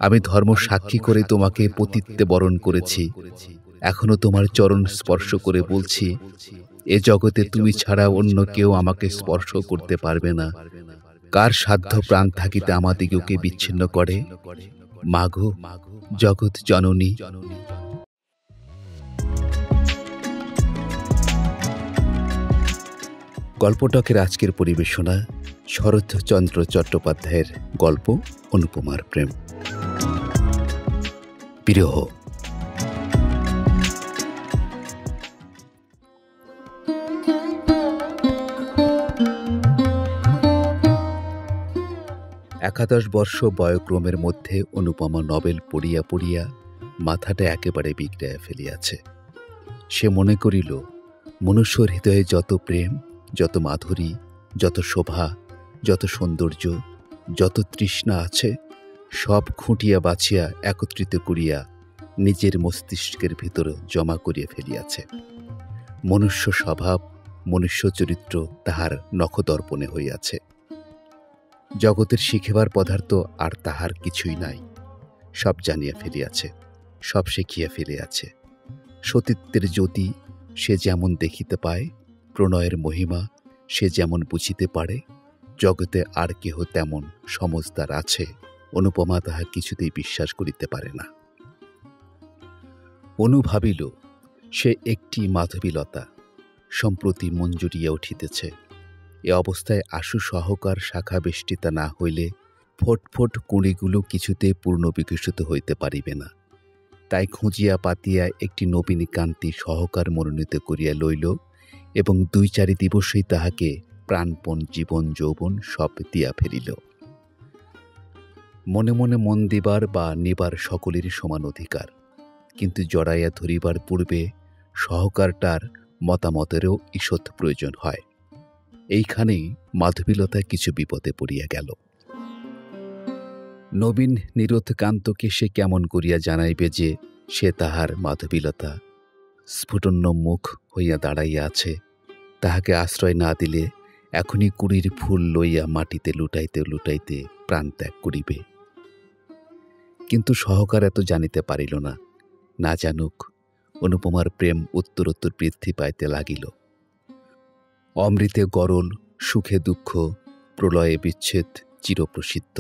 আমি ধর্ম সাক্ষী করে তোমাকে পতিত্বে বরণ করেছি। এখনো তোমার চরণ স্পর্শ করে বলছি, এ জগতে তুমি ছাড়া অন্য কেউ আমাকে স্পর্শ করতে পারবে না। কার সাধ্য প্রাণ থাকিতে আমাদিগকে বিচ্ছিন্ন করে? মাগো জগৎ জননী। গল্পটকের আজকের পরিবেশনা শরৎচন্দ্র চট্টোপাধ্যায়ের গল্প অনুপমার প্রেম। বিরহ। একাদশ বর্ষ বয়ক্রমের মধ্যে অনুপমা নভেল পড়িয়া পড়িয়া মাথাটা একেবারে বিগড়াইয়া ফেলিয়াছে। সে মনে করিল, মনুষ্যর হৃদয়ে যত প্রেম, যত মাধুরী, যত শোভা, যত সৌন্দর্য, যত তৃষ্ণা আছে, সব খুঁটিয়া বাছিয়া একত্রিত করিয়া নিজের মস্তিষ্কের ভিতর জমা করিয়া ফেলিয়াছে। মনুষ্য স্বভাব, মনুষ্য চরিত্র তাহার নখদর্পণে হইয়াছে। জগতের শিখিবার পদার্থ আর তাহার কিছুই নাই। সব জানিয়া ফেলিয়াছে, সব শিখিয়া ফেলিয়াছে। সতীত্বের জ্যোতি সে যেমন দেখিতে পায়, প্রণয়ের মহিমা সে যেমন বুঝিতে পারে, জগতে আর কেহ তেমন সমজদার আছে, অনুপমা তাহা কিছুতেই বিশ্বাস করিতে পারে না। অনু ভাবিল, সে একটি মাধবীলতা, সম্প্রতি মন জুড়িয়া উঠিতেছে। এ অবস্থায় আশু সহকার শাখা বেষ্টিতা না হইলে ফোট কুঁড়িগুলো কিছুতে পূর্ণ বিকশিত হইতে পারিবে না। তাই খুঁজিয়া পাতিয়া একটি নবীন কান্তি সহকার মনোনীত করিয়া লইল এবং 2-4 দিবসেই তাহাকে প্রাণপণ জীবন যৌবন সব দিয়া ফেলিল। মনে মনে মন দিবার বা নিবার সকলেরই সমান অধিকার, কিন্তু জড়াইয়া ধরিবার পূর্বে সহকারটার মতামতেরও ঈষৎ প্রয়োজন হয়। এইখানেই মাধবীলতা কিছু বিপদে পড়িয়া গেল। নবীন নিরোধকান্তকে সে কেমন করিয়া জানাইবে যে সে তাহার মাধবীলতা? স্ফুটন্নমুখ হইয়া দাঁড়াইয়া আছে। তাহাকে আশ্রয় না দিলে এখনই কুড়ির ফুল লইয়া মাটিতে লুটাইতে লুটাইতে প্রাণ ত্যাগ করিবে। কিন্তু সহকার এত জানিতে পারিল না। না জানুক, অনুপমার প্রেম উত্তরোত্তর বৃদ্ধি পাইতে লাগিল। অমৃতে গরল, সুখে দুঃখ, প্রলয়ে বিচ্ছেদ চিরপ্রসিদ্ধ।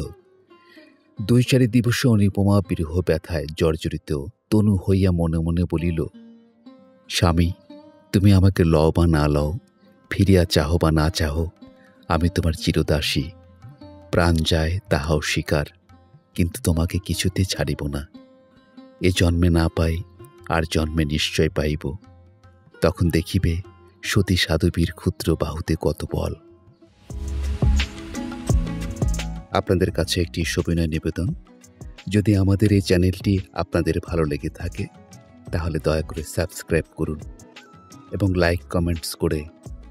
2-4 দিবসে অনুপমা বিরহ ব্যথায় জর্জরিত তনু হইয়া মনে মনে বলিল, স্বামী, তুমি আমাকে লও বা না লও, ফিরিয়া চাহো বা না চাহো, আমি তোমার চিরদাসী। প্রাণ যায় তাহাও স্বীকার, কিন্তু তোমাকে কিছুতে ছাড়িব না। এ জন্মে না পাই, আর জন্মে নিশ্চয় পাইব। তখন দেখিবে সতী সাধবীর ক্ষুদ্র বাহুতে কত বল। আপনাদের কাছে একটি সবিনয় নিবেদন, যদি আমাদের এই চ্যানেলটি আপনাদের ভালো লেগে থাকে তাহলে দয়া করে সাবস্ক্রাইব করুন এবং লাইক কমেন্টস করে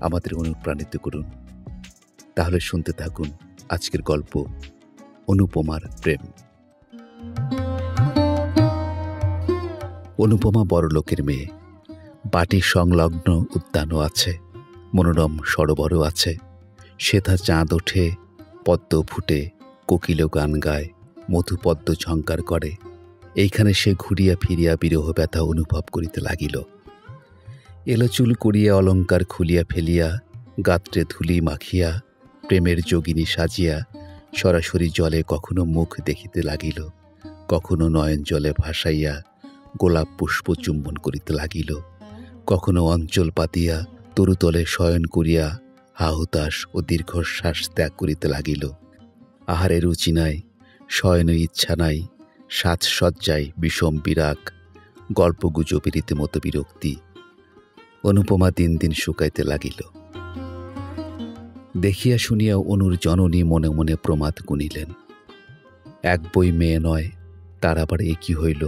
আমাদের অনুপ্রাণিত করুন। তাহলে শুনতে থাকুন আজকের গল্প অনুপমার প্রেম। অনুপমা বড়লোকের মেয়ে। বাটি সংলগ্ন উদ্যানও আছে, মনোরম সরোবরও আছে। সেথা চাঁদ ওঠে, পদ্ম ফুটে, কোকিলও গান গায়, মধুপদ্ম ঝঙ্কার করে। এইখানে সে ঘুরিয়া ফিরিয়া বিরহ ব্যথা অনুভব করিতে লাগিল। এলোচুল করিয়া অলঙ্কার খুলিয়া ফেলিয়া, গাত্রে ধুলি মাখিয়া, প্রেমের যোগিনী সাজিয়া সরাসরি জলে কখনো মুখ দেখিতে লাগিল, কখনো নয়ন জলে ভাসাইয়া গোলাপ পুষ্প চুম্বন করিতে লাগিল, কখনো অঞ্চল পাতিয়া তরুতলে শয়ন করিয়া হাহুতাস ও দীর্ঘশ্বাস ত্যাগ করিতে লাগিল। আহারে রুচি নাই, শয়নে ইচ্ছা নাই, সাজসজ্জায় বিষম বিরাগ, গল্পগুজবের রীতিমতো বিরক্তি। অনুপমা দিন দিন শুকাইতে লাগিল। দেখিয়া শুনিয়া অনুর জননী মনে মনে প্রমাদ গুনিলেন। এক বই মেয়ে নয়, তার আবার এ কি হইল?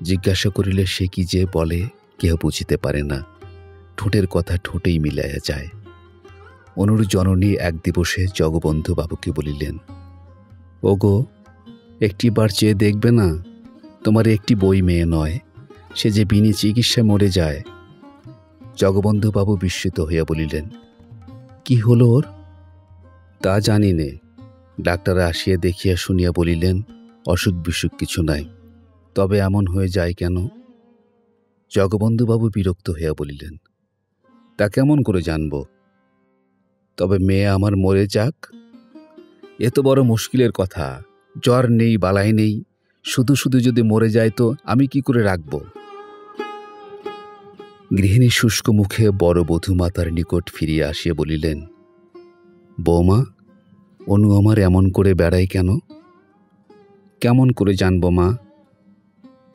জিজ্ঞাসা করিলে সে কি যে বলে কেহ বুঝিতে পারে না। ঠোঁটের কথা ঠোঁটেই মিলাইয়া যায়। অনুর জননী এক দিবসে জগবন্ধু বাবুকে বলিলেন, ওগো, একটিবার চেয়ে দেখবে না, তোমার একটি বই মেয়ে নয়, সে যে বিনি চিকিৎসায় মরে যায়। জগবন্ধু বাবু বিস্মিত হইয়া বলিলেন, কি হল ওর? তা জানি নে। ডাক্তার আসিয়া দেখিয়া শুনিয়া বলিলেন, অসুখ বিসুখ কিছু নাই। তবে এমন হয়ে যায় কেন? জগবন্ধুবাবু বিরক্ত হইয়া বলিলেন, তা কেমন করে জানব? তবে মেয়ে আমার মরে যাক, এ তো বড় মুশকিলের কথা। জ্বর নেই, বালাই নেই, শুধু শুধু যদি মরে যায় তো আমি কি করে রাখব? গৃহিণী শুষ্ক মুখে বড় বধূমাতার নিকট ফিরিয়া আসিয়া বলিলেন, বৌমা, অনু আমার এমন করে বেড়াই কেন? কেমন করে জানব মা?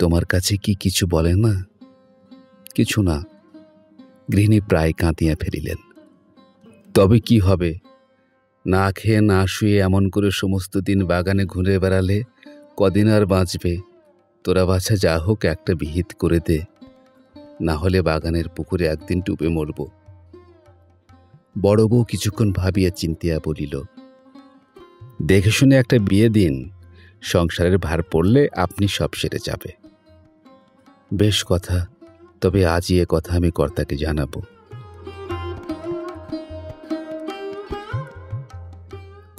তোমার কাছে কি কিছু বলে না? কিছু না। গৃহিণী প্রায় কাঁদিয়া ফেলিলেন। তবে কি হবে? না খেয়ে না শুয়ে এমন করে সমস্ত দিন বাগানে ঘুরে বেড়ালে কদিন আর বাঁচবে? তোরা বাছা যা হোক একটা বিহিত করে দে, না হলে বাগানের পুকুরে একদিন ডুবে মরব। বড় বউ কিছুক্ষণ ভাবিয়া চিন্তিয়া বলিল, দেখে শুনে একটা বিয়ে দিন, সংসারের ভার পড়লে আপনি সব সেরে যাবে। বেশ কথা, তবে আজই এ কথা আমি কর্তাকে জানাবো।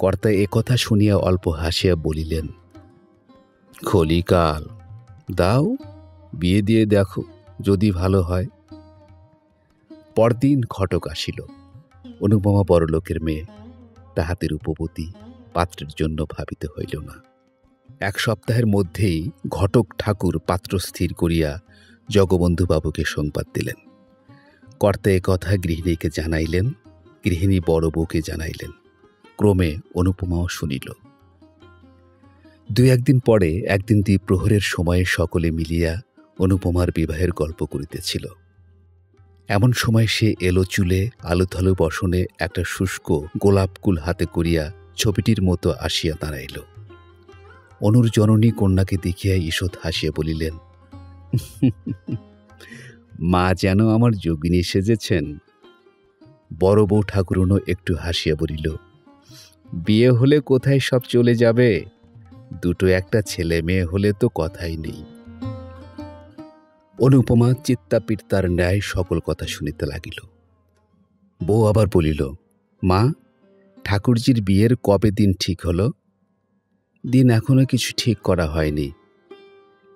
কর্তা এ কথা শুনিয়া অল্প হাসিয়া বলিলেন, কলিকাল, দাও, বিয়ে দিয়ে দেখো, যদি ভালো হয়। পরদিন ঘটক আসিল। অনুপমা বড়লোকের মেয়ে, তাহাতে রূপবতী, পাত্রের জন্য ভাবিতে হইল না। 1 সপ্তাহের মধ্যেই ঘটক ঠাকুর পাত্র স্থির করিয়া জগবন্ধুবাবুকে সংবাদ দিলেন। কর্তা এ কথা গৃহিণীকে জানাইলেন, গৃহিণী বড় বউকে জানাইলেন। ক্রমে অনুপমাও শুনিল। 2-1 দিন পরে একদিন দ্বিপ্রহরের সময়ে সকলে মিলিয়া অনুপমার বিবাহের গল্প করিতেছিল। এমন সময় সে এলো চুলে, আলুথালু বসনে একটা শুষ্ক গোলাপকুল হাতে করিয়া ছবিটির মতো আসিয়া দাঁড়াইল। অনুর জননী কন্যাকে দেখিয়া ঈষৎ হাসিয়া বলিলেন, মা যেন আমার যোগিনী সেজেছেন। বড় বউ ঠাকুরনও একটু হাসিয়া বলিল, বিয়ে হলে কোথায় সব চলে যাবে? দুটো একটা ছেলে মেয়ে হলে তো কথাই নেই। অনুপমা চিত্তাপিত্তার ন্যায় সকল কথা শুনিতে লাগিল। বউ আবার বলিল, মা, ঠাকুরজির বিয়ের কবে দিন ঠিক হলো? দিন এখনো কিছু ঠিক করা হয়নি।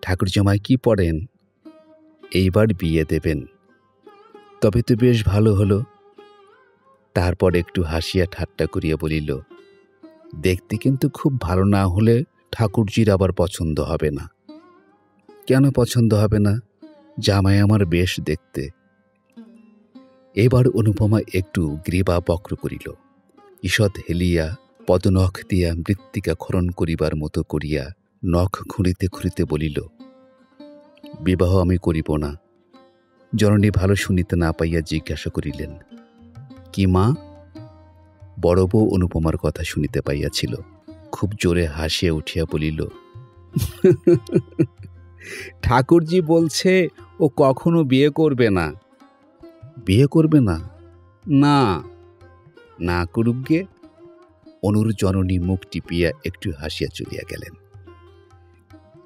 ঠাকুরজামাই কি পড়েন? এইবার বিয়ে দেবেন। তবে তো বেশ ভালো হলো। তারপর একটু হাসিয়া ঠাট্টা করিয়া বলিল, দেখতে কিন্তু খুব ভালো না হলে ঠাকুরজির আবার পছন্দ হবে না। কেন পছন্দ হবে না? জামাই আমার বেশ দেখতে। এবার অনুপমা একটু গ্রীবা বক্র করিল। ঈষৎ হেলিয়া পদনখ দিয়া মৃত্তিকা খনন করিবার মতো করিয়া নখ খুঁড়িতে খুঁড়িতে বলিল, বিবাহ আমি করিব না। জননী ভালো শুনিতে না পাইয়া জিজ্ঞাসা করিলেন, কি মা? বড় বউ অনুপমার কথা শুনিতে পাইয়াছিল। খুব জোরে হাসিয়া উঠিয়া বলিল, ঠাকুরজি বলছে ও কখনো বিয়ে করবে না। বিয়ে করবে না? না, না করুক গে। অনুর জননী মুখ টিপিয়া একটু হাসিয়া চলিয়া গেলেন।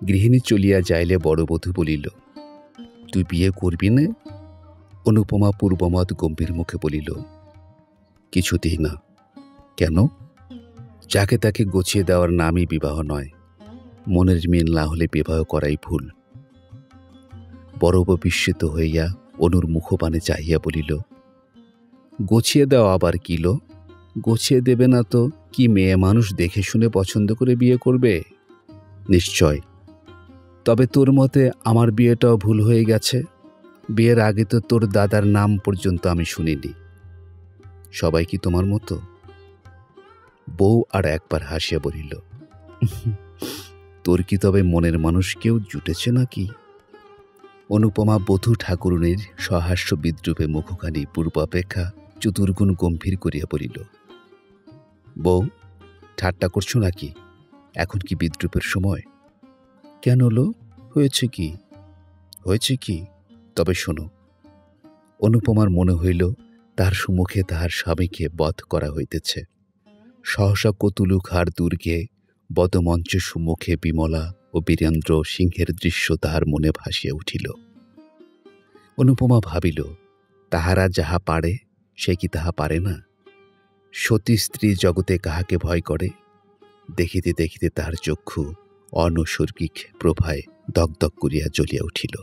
গৃহিণী চলিয়া যাইলে বড় বধূ বলিল, তুই বিয়ে করবি না? অনুপমা পূর্বমত গম্ভীর মুখে বলিল, কিছুতেই না। কেন? যাকে তাকে গছিয়ে দেওয়ার নামই বিবাহ নয়। মনের মিল না হলে বিবাহ করাই ভুল। বড় বউ বিস্মিত হইয়া অনুর মুখপানে চাহিয়া বলিল, গছিয়ে দেওয়া আবার কিল? গছিয়ে দেবে না তো কি মেয়ে মানুষ দেখে শুনে পছন্দ করে বিয়ে করবে? নিশ্চয়। তবে তোর মতে আমার বিয়েটাও ভুল হয়ে গেছে। বিয়ের আগে তো তোর দাদার নাম পর্যন্ত আমি শুনিনি। সবাই কি তোমার মতো? বউ আর একবার হাসিয়া বলিল, তোর কি তবে মনের মানুষ কেউ জুটেছে নাকি? অনুপমা বধূ ঠাকুরনীর সহাস্য বিদ্রুপে মুখখানি পূর্বাপেক্ষা চতুর্গুণ গম্ভীর করিয়া বলিল, বউ, ঠাট্টা করছো নাকি? এখন কি বিদ্রুপের সময়? কেন লো? হয়েছে কি? হয়েছে কি? তবে শোনো। অনুপমার মনে হইল তাহার সম্মুখে তাহার স্বামীকে বধ করা হইতেছে। সহসা কতুলুখার দুর্গে বদমঞ্চ সম্মুখে বিমলা ও বীরেন্দ্র সিংহের দৃশ্য তাহার মনে ভাসিয়া উঠিল। অনুপমা ভাবিল, তাহারা যাহা পারে সে কি তাহা পারে না? সতী স্ত্রী জগতে কাহাকে ভয় করে? দেখিতে দেখিতে তাহার চক্ষু অনৈসর্গিক প্রভায় দগদগ করিয়া জ্বলিয়া উঠিল।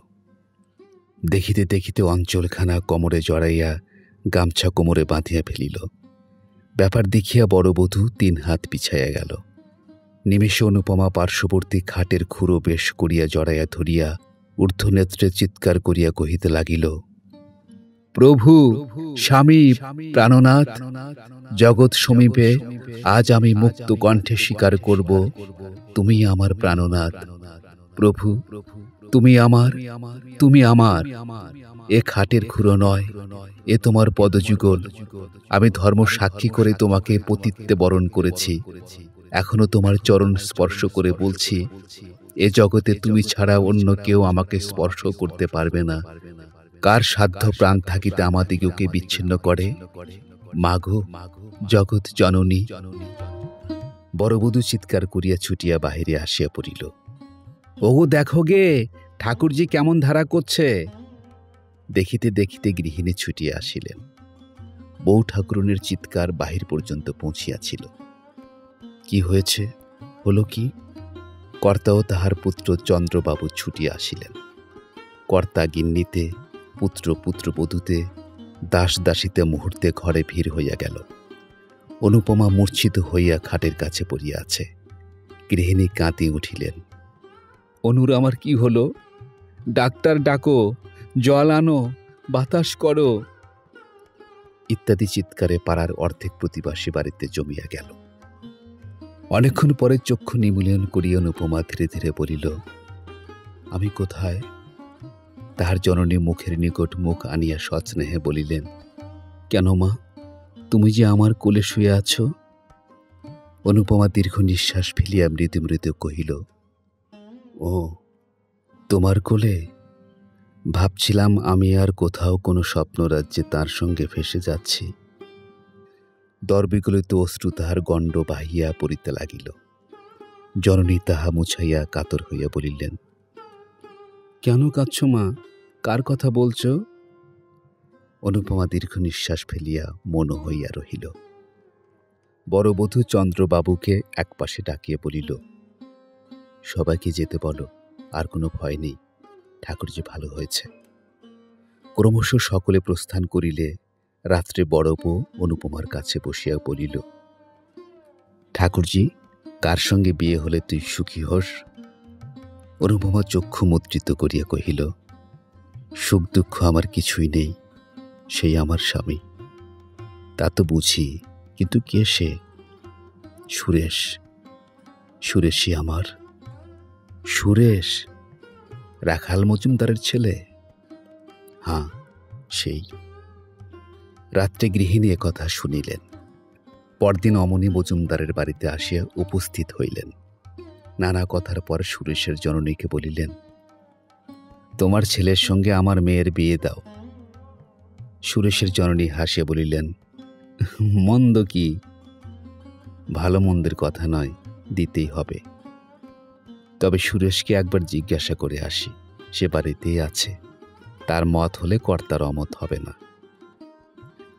দেখিতে দেখিতে অঞ্চলখানা কোমরে জড়াইয়া গামছা কোমরে বাঁধিয়া ফেলিল। ব্যাপার দেখিয়া বড় বধূ 3 হাত পিছাইয়া গেল। নিমেষে অনুপমা পার্শ্ববর্তী খাটের খুঁড়ো বেশ করিয়া জড়াইয়া ধরিয়া ঊর্ধ্বনেত্রে চিৎকার করিয়া কহিতে লাগিল, প্রভু, স্বামী, প্রাণনাথ, জগৎ সমীপে আজ আমি মুক্ত কণ্ঠে স্বীকার করব, তুমি আমার প্রাণনাথ। প্রভু, তুমি আমার, তুমি আমার। এ খাটের খুঁড়ো নয়, এ তোমার পদযুগল। আমি ধর্ম সাক্ষী করে তোমাকে পতিত্বে বরণ করেছি। এখনো তোমার চরণ স্পর্শ করে বলছি, এ জগতে তুমি ছাড়া অন্য কেউ আমাকে স্পর্শ করতে পারবে না। কার সাধ্য প্রাণ থাকিতে আমাদিগকে বিচ্ছিন্ন করে? মাগো, জগৎ জননী। বড়বধূ চিৎকার করিয়া ছুটিয়া বাহিরে আসিয়া পড়িল। ওগো দেখো গে, ঠাকুরজি কেমন ধারা করছে। দেখিতে দেখিতে গৃহিণী ছুটিয়া আসিলেন। বউ ঠাকুরনের চিৎকার বাহির পর্যন্ত পৌঁছিয়াছিল। কি হয়েছে, হলো কি? কর্তা ও তাহার পুত্র চন্দ্রবাবু ছুটিয়া আসিলেন। কর্তা গিন্নিতে, পুত্র পুত্রবধূতে, দাস দাসীতে মুহূর্তে ঘরে ভিড় হইয়া গেল। অনুপমা মূর্ছিত হইয়া খাটের কাছে পড়িয়া আছে। গৃহিণী কাঁদিয়া উঠিলেন। অনুর আমার কি হলো? ডাক্তার ডাকো, জল আনো, বাতাস করো ইত্যাদি চিৎকারে পাড়ার অর্ধেক প্রতিবাসী বাড়িতে জমিয়া গেল। অনেকক্ষণ পরে চক্ষু নিমীলন করিয়া অনুপমা ধীরে ধীরে বলিল, আমি কোথায়? তাহার জননী মুখের নিকট মুখ আনিয়া সস্নেহে বলিলেন, কেন মা, তুমি যে আমার কোলে শুয়ে আছো? অনুপমা দীর্ঘ নিঃশ্বাস ফেলিয়া মৃদু মৃদু কহিল, ও, তোমার কোলে? ভাবছিলাম আমি আর কোথাও কোনো স্বপ্নরাজ্যে তার সঙ্গে ফেসে যাচ্ছি। দরবিগলিত অশ্রু তাহার গণ্ড বাহিয়া পড়িতে লাগিল। জননী তাহা মুছাইয়া কাতর হইয়া বলিলেন, কেন কাঁদছ মা? কার কথা বলছ? অনুপমা দীর্ঘ নিঃশ্বাস ফেলিয়া মন হইয়া রহিল। বড় বধূ চন্দ্রবাবুকে একপাশে ডাকিয়ে বলিল, সবাইকে যেতে বলো, আর কোনো ভয় নেই, ঠাকুর যে ভালো হয়েছে। ক্রমশ সকলে প্রস্থান করিলে রাত্রে বড় বউ অনুপমার কাছে বসিয়া বলিল, ঠাকুরজি, কার সঙ্গে বিয়ে হলে তুই সুখী হস? অনুপমা চক্ষু মুদ্রিত করিয়া কহিল, সুখ দুঃখ আমার কিছুই নেই, সেই আমার স্বামী। তা তো বুঝি, কিন্তু কে সে? সুরেশ। সুরেশই আমার। সুরেশ? রাখাল মজুমদারের ছেলে? হ্যাঁ, সেই। রাত্রে গৃহিণী একথা শুনিলেন। পরদিন অমনি মজুমদারের বাড়িতে আসিয়া উপস্থিত হইলেন। নানা কথার পর সুরেশের জননীকে বলিলেন, তোমার ছেলের সঙ্গে আমার মেয়ের বিয়ে দাও। সুরেশের জননী হাসিয়া বলিলেন, মন্দ কি? ভালো মন্দের কথা নয়, দিতেই হবে। তবে সুরেশকে একবার জিজ্ঞাসা করে আসি, সে বাড়িতেই আছে। তার মত হলে কর্তার অমত হবে না।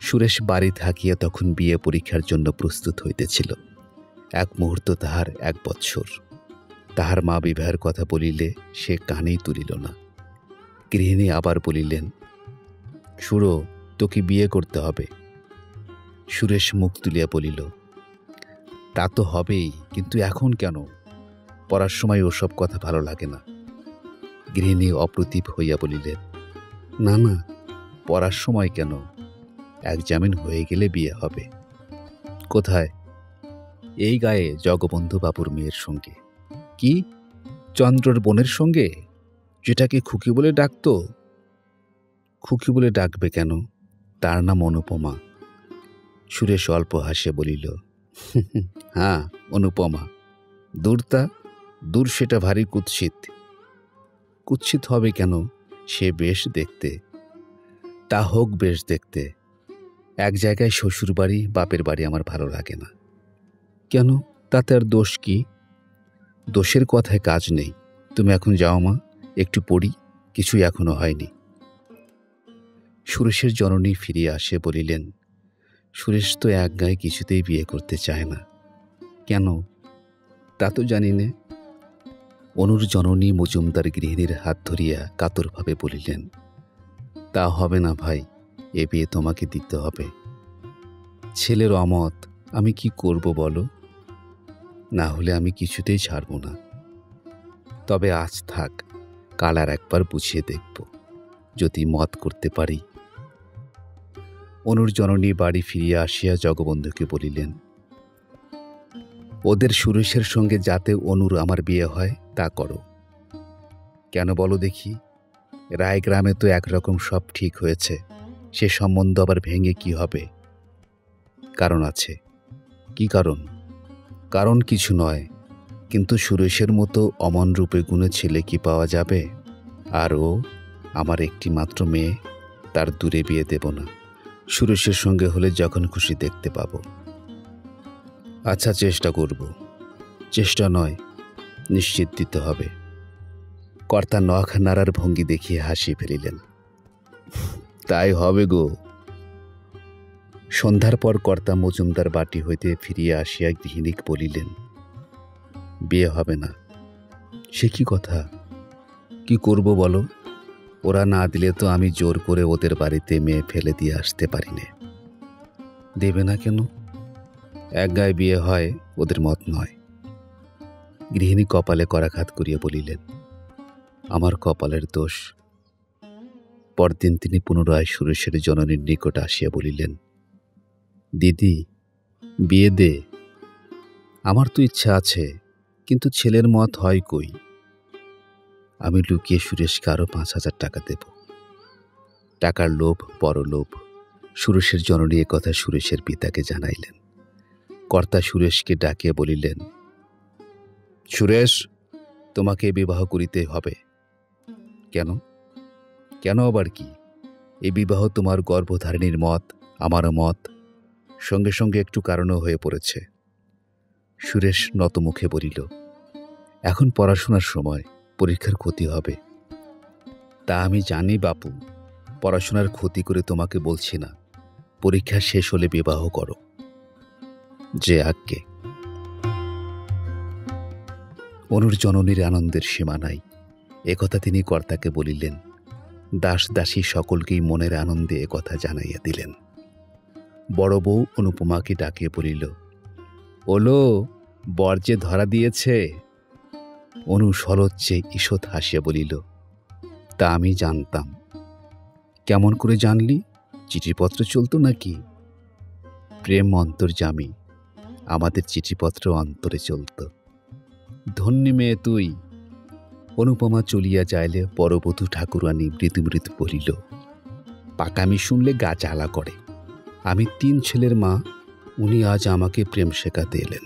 সুরেশ বাড়ি থাকিয়া তখন বিয়ে পরীক্ষার জন্য প্রস্তুত হইতেছিল। এক মুহূর্ত তাহার 1 বৎসর। তাহার মা বিবাহের কথা বলিলে সে কানেই তুলিল না। গৃহিণী আবার বলিলেন, সুরো, তোকে বিয়ে করতে হবে। সুরেশ মুখ তুলিয়া বলিল, তা তো হবেই, কিন্তু এখন কেন? পড়ার সময় ওসব কথা ভালো লাগে না। গৃহিণী অপ্রতিভ হইয়া বলিলেন, না না, পড়ার সময় কেন? একজামিন হয়ে গেলে বিয়ে হবে। কোথায়? এই গায়ে জগবন্ধু বাবুর মেয়ের সঙ্গে। কি, চন্দ্রর বোনের সঙ্গে, যেটাকে খুকি বলে ডাকতো? খুকি বলে ডাকবে কেন? তার নাম অনুপমা। সুরেশ অল্প হাসিয়া বলিল, হ্যাঁ, অনুপমা। দূরতা? দূর, সেটা ভারী কুৎসিত। কুৎসিত হবে কেন? সে বেশ দেখতে। তা হোক বেশ দেখতে। এক জায়গায় শ্বশুর বাড়ি, বাপের বাড়ি আমার ভালো লাগে না। কেন, তাতে আর দোষ কি? দোষের কথায় কাজ নেই। তুমি এখন যাও মা, একটু পড়ি, কিছুই এখনো হয়নি। সুরেশের জননী ফিরিয়া আসে বলিলেন, সুরেশ তো এক গায়ে কিছুতেই বিয়ে করতে চায় না। কেন? তা তো জানি নে। অনুর জননী মজুমদার গৃহিণীর হাত ধরিয়া কাতরভাবে বলিলেন, তা হবে না ভাই, এ বিয়ে তোমাকে দিতে হবে। ছেলের অমত, আমি কি করব বলো? না হলে আমি কিছুতেই ছাড়ব না। তবে আজ থাক, কাল আর একবার বুঝিয়ে দেখব, যদি মত করতে পারি। অনুর জননী বাড়ি ফিরিয়া আসিয়া জগবন্ধুকে বলিলেন, ওদের সুরেশের সঙ্গে যাতে অনুর আমার বিয়ে হয় তা করো। কেন বলো দেখি? রায়গ্রামে তো একরকম সব ঠিক হয়েছে, সে সম্বন্ধ আবার ভেঙে কি হবে? কারণ আছে। কি কারণ? কারণ কিছু নয়, কিন্তু সুরেশের মতো অমন রূপে গুণে ছেলে কি পাওয়া যাবে? আর ও আমার একটি মাত্র মেয়ে, তার দূরে বিয়ে দেব না। সুরেশের সঙ্গে হলে যখন খুশি দেখতে পাব। আচ্ছা, চেষ্টা করব। চেষ্টা নয়, নিশ্চিত দিতে হবে। কর্তা নখ নাড়ার ভঙ্গি দেখিয়ে হাসি ফেলিলেন। তাই হবে গো। সন্ধ্যার পর কর্তা মজুমদার বাটি হইতে ফিরিয়া আসিয়া গৃহিণীকে বলিলেন, বিয়ে হবে না। সে কি কথা? কি করব বলো? ওরা না দিলে তো আমি জোর করে ওদের বাড়িতে মেয়ে ফেলে দিয়ে আসতে পারি না। দেবে না কেন? এক গায়ে বিয়ে হয়, ওদের মত নয়। গৃহিণী কপালে করাঘাত করিয়া বলিলেন, আমার কপালের দোষ। পরদিন তিনি পুনরায় সুরেশের জননীর নিকট আসিয়া বলিলেন, দিদি, বিয়ে দে। আমার তো ইচ্ছা আছে, কিন্তু ছেলের মত হয় কই? আমি লুকিয়ে সুরেশকে আরো 5,000 টাকা দেব। টাকার লোভ, পরলোভ। সুরেশের জননী এ কথা সুরেশের পিতাকে জানাইলেন। কর্তা সুরেশকে ডাকিয়া বলিলেন, সুরেশ, তোমাকে বিবাহ করিতে হবে। কেন? কেন আবার কি? এই বিবাহ তোমার গর্ভধারিণীর মত, আমারও মত, সঙ্গে সঙ্গে একটু কারণও হয়ে পড়েছে। সুরেশ নতমুখে বলিল, এখন পড়াশোনার সময়, পরীক্ষার ক্ষতি হবে। তা আমি জানি বাপু, পড়াশোনার ক্ষতি করে তোমাকে বলছি না। পরীক্ষা শেষ হলে বিবাহ করো। যে আজ্ঞে। অনুর জননীর আনন্দের সীমা নাই। একথা তিনি কর্তাকে বলিলেন। দাস দাসী সকলকেই মনের আনন্দে একথা জানাইয়া দিলেন। বড় বউ অনুপমাকে ডাকিয়ে বলিল, ওলো, বর যে ধরা দিয়েছে। অনু সলজ্জে ঈষৎ হাসিয়া বলিল, তা আমি জানতাম। কেমন করে জানলি? চিঠিপত্র চলতো নাকি? প্রেম অন্তর্যামী, আমাদের চিঠিপত্র অন্তরে চলত। ধন্যী মেয়ে তুই। অনুপমা চলিয়া যাইলে পরবধূ ঠাকুরানী মৃদু মৃদু বলিল, পাকামি শুনলে গা জ্বালা করে। আমি 3 ছেলের মা, উনি আজ আমাকে প্রেম শেখাতে এলেন।